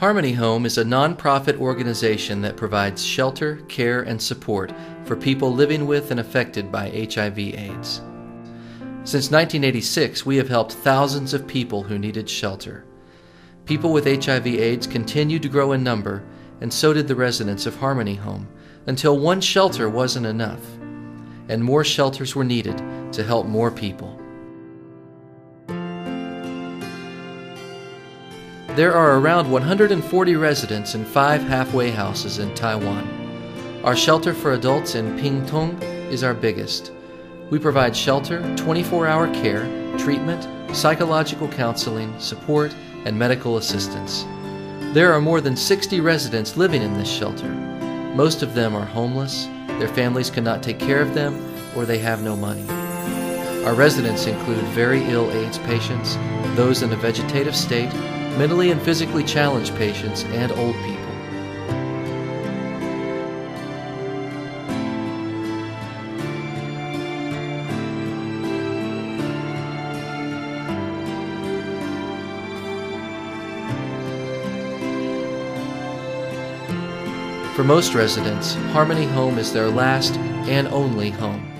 Harmony Home is a nonprofit organization that provides shelter, care, and support for people living with and affected by HIV/AIDS. Since 1986, we have helped thousands of people who needed shelter. People with HIV/AIDS continued to grow in number, and so did the residents of Harmony Home, until one shelter wasn't enough, and more shelters were needed to help more people. There are around 140 residents in 5 halfway houses in Taiwan. Our shelter for adults in Pingtung is our biggest. We provide shelter, 24-hour care, treatment, psychological counseling, support, and medical assistance. There are more than 60 residents living in this shelter. Most of them are homeless, their families cannot take care of them, or they have no money. Our residents include very ill AIDS patients, those in a vegetative state, mentally and physically challenged patients, and old people. For most residents, Harmony Home is their last and only home.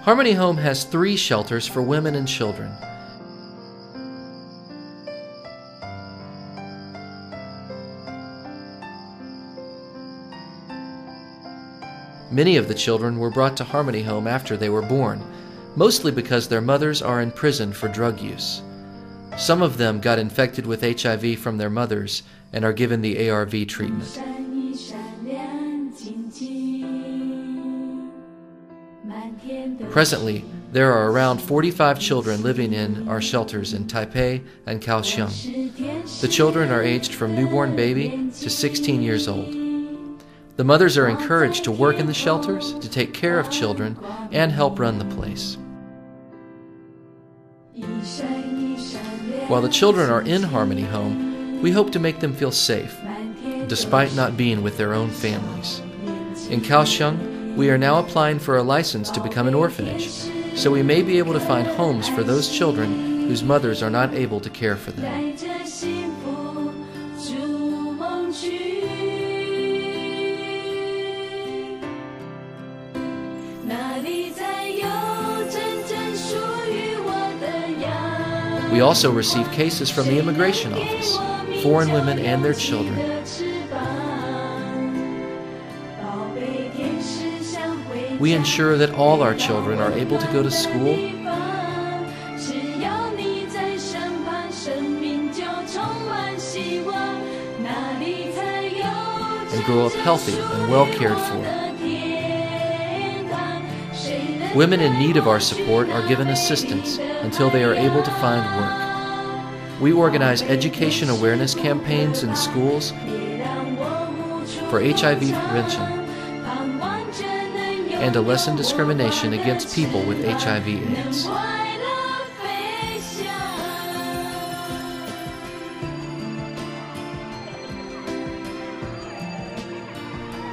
Harmony Home has 3 shelters for women and children. Many of the children were brought to Harmony Home after they were born, mostly because their mothers are in prison for drug use. Some of them got infected with HIV from their mothers and are given the ARV treatment. Presently, there are around 45 children living in our shelters in Taipei and Kaohsiung. The children are aged from newborn baby to 16 years old. The mothers are encouraged to work in the shelters, to take care of children, and help run the place. While the children are in Harmony Home, we hope to make them feel safe, despite not being with their own families. In Kaohsiung, we are now applying for a license to become an orphanage, so we may be able to find homes for those children whose mothers are not able to care for them. We also receive cases from the immigration office, foreign women and their children. We ensure that all our children are able to go to school and grow up healthy and well cared for. Women in need of our support are given assistance until they are able to find work. We organize education awareness campaigns in schools for HIV prevention and to lessen discrimination against people with HIV/AIDS.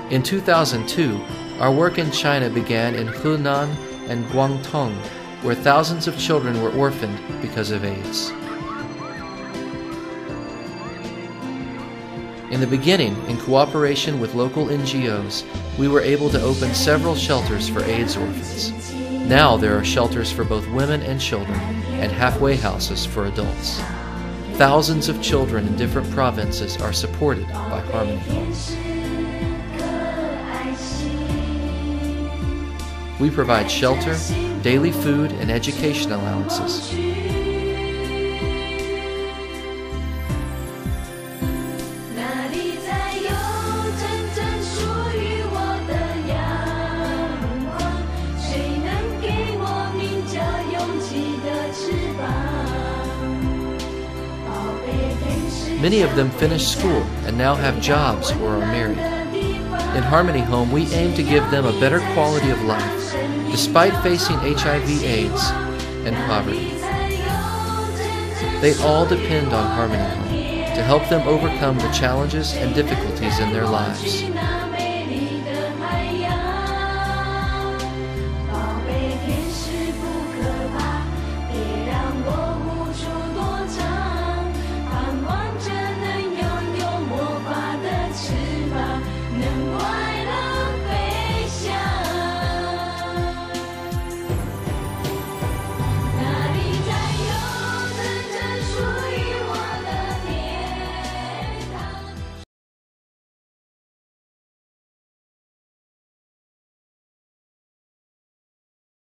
In 2002, our work in China began in Hunan and Guangdong, where thousands of children were orphaned because of AIDS. In the beginning, in cooperation with local NGOs, we were able to open several shelters for AIDS orphans. Now there are shelters for both women and children, and halfway houses for adults. Thousands of children in different provinces are supported by Harmony Home. We provide shelter, daily food, and education allowances. Many of them finish school and now have jobs or are married. In Harmony Home, we aim to give them a better quality of life, despite facing HIV/AIDS and poverty. They all depend on Harmony Home to help them overcome the challenges and difficulties in their lives.